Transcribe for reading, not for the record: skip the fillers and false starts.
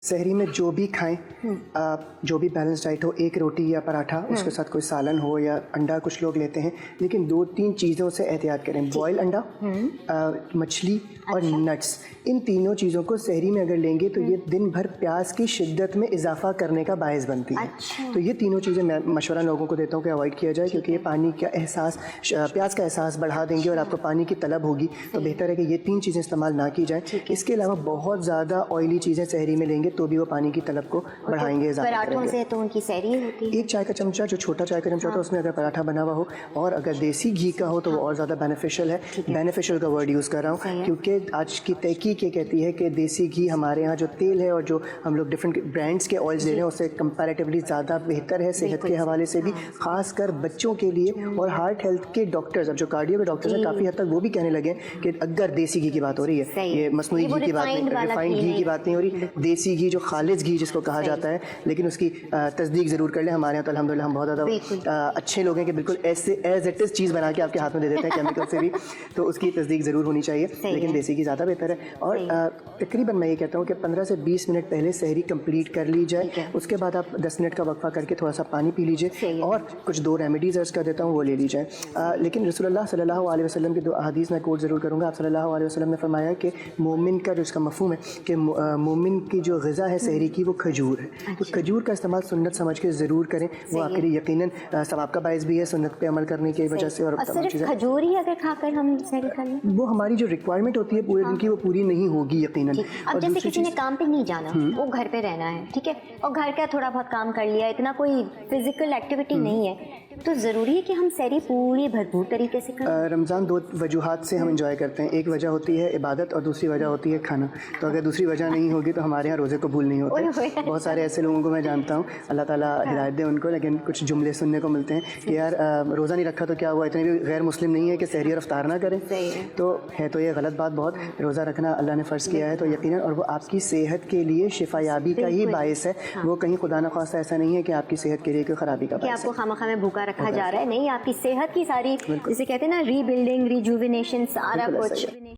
सहरी में जो भी खाएं, जो भी बैलेंस डाइट हो, एक रोटी या पराठा, उसके साथ कोई सालन हो या अंडा कुछ लोग लेते हैं, लेकिन 2-3 चीज़ों से एहतियात करें। बॉयल अंडा, मछली और नट्स, इन तीनों चीज़ों को सहरी में अगर लेंगे तो ये दिन भर प्यास की शिद्दत में इजाफा करने का बायस बनती है। तो ये तीनों चीज़ें मैं मशवरा लोगों को देता हूँ कि अवॉइड किया जाए, क्योंकि ये पानी का एहसास, प्यास का एहसास बढ़ा देंगे और आपको पानी की तलब होगी। तो बेहतर है कि ये 3 चीज़ें इस्तेमाल ना की जाएँ। इसके अलावा बहुत ज़्यादा ऑयली चीज़ें सहरी में लेंगे तो भी वो पानी की तलब को बढ़ाएंगे, पराठों से तो उनकी सहरी होती है। 1 चाय का चमचा, जो छोटा चाय का चमचा होता है, उसमें अगर पराठा बना हुआ हो और अगर देसी घी का हो तो वो और ज़्यादा बेनिफिशियल है। बेनिफिशियल का वर्ड यूज़ कर रहा हूँ क्योंकि आज की तहकीक ये कहती है कि देसी घी हमारे यहाँ जो तेल है और जो हम लोग डिफरेंट ब्रांड्स के ऑयल्स ले रहे हैं उससे कंपैरेटिवली ज़्यादा बेहतर है सेहत के हवाले से भी, ख़ासकर बच्चों के लिए। और हार्ट हेल्थ के डॉक्टर्स, अब जो कार्डियो के डॉक्टर्स हैं, काफ़ी हद तक वो भी कहने लगे कि अगर देसी घी की बात हो रही है, ये मसनूई घी की बात नहीं, रिफाइंड घी की बात नहीं हो रही, देसी घी जो खालिज घी जिसको कहा जाता है, लेकिन उसकी तस्दीक ज़रूर कर लें। हमारे यहाँ तो अल्हम्दुलिल्लाह हम बहुत ज़्यादा अच्छे लोग हैं कि बिल्कुल ऐसे एज इट इज़ चीज़ बना के आपके हाथ में दे देते हैं केमिकल से भी, तो उसकी तस्दीक ज़रूर होनी चाहिए, लेकिन देसी घी ज़्यादा बेहतर है। और तकरीबन मैं ये कहता हूँ कि 15 से 20 मिनट पहले सहरी कंप्लीट कर ली जाए, उसके बाद आप 10 मिनट का वक्फा करके थोड़ा सा पानी पी लीजिए और कुछ 2 रेमेडीज़ अर्ज़ कर देता हूँ वो ले ली जाए। लेकिन रसूलुल्लाह सल्लल्लाहु अलैहि वसल्लम की 2 अहादीस मैं कोट ज़रूर करूँगा। आप सल्लल्लाहु अलैहि वसल्लम ने फरमाया कि मोमिन का जो इसका मफ़हूम है कि मोमिन की जो ग़िज़ा है सहरी की वो खजूर है, तो खजूर का इस्तेमाल सुन्नत समझ के ज़रूर करें। वो आपके लिए यकीनन सवाब का बायस भी है सिर्फ पे अमल करने की वजह से। और सिर्फ खजूर ही अगर खाकर हम सहरी कर लें, वो हमारी जो रिक्वायरमेंट होती है पूरे दिन की वो पूरी नहीं होगी यकीनन। अब जैसे किसी ने काम पे नहीं जाना, वो घर पे रहना है, ठीक है, और घर का थोड़ा बहुत काम कर लिया, इतना कोई फिजिकल एक्टिविटी नहीं है, तो ज़रूरी है कि हम सहरी पूरी भरपूर तरीके से करें। रमज़ान 2 वजूहात से हम इंजॉय करते हैं। एक वजह होती है इबादत और दूसरी वजह होती है खाना। तो अगर दूसरी वजह नहीं होगी तो हमारे यहाँ रोज़े कबूल नहीं होते। बहुत सारे ऐसे लोगों को मैं जानता हूँ, अल्लाह ताला हिदायत दे उनको, लेकिन कुछ जुमले सुनने को मिलते हैं कि यार रोज़ा नहीं रखा तो क्या हुआ, इतने भी गैर मुस्लिम नहीं है कि सहरी और इफ्तार ना करें। तो है तो ये गलत बात बहुत। रोज़ा रखना अल्लाह ने फ़र्ज़ किया है तो यकीनन, और वो आपकी सेहत के लिए शिफायाबी का ही बायस है। वो कहीं खुदा न ख़ास्ता ऐसा नहीं है कि आपकी सेहत के लिए कोई ख़राबी का बायस है, आपको खामखा में भूखा रखा जा रहा है। नहीं, आपकी सेहत की सारी, जिसे कहते हैं ना, रीबिल्डिंग, रिजुविनेशन, सारा कुछ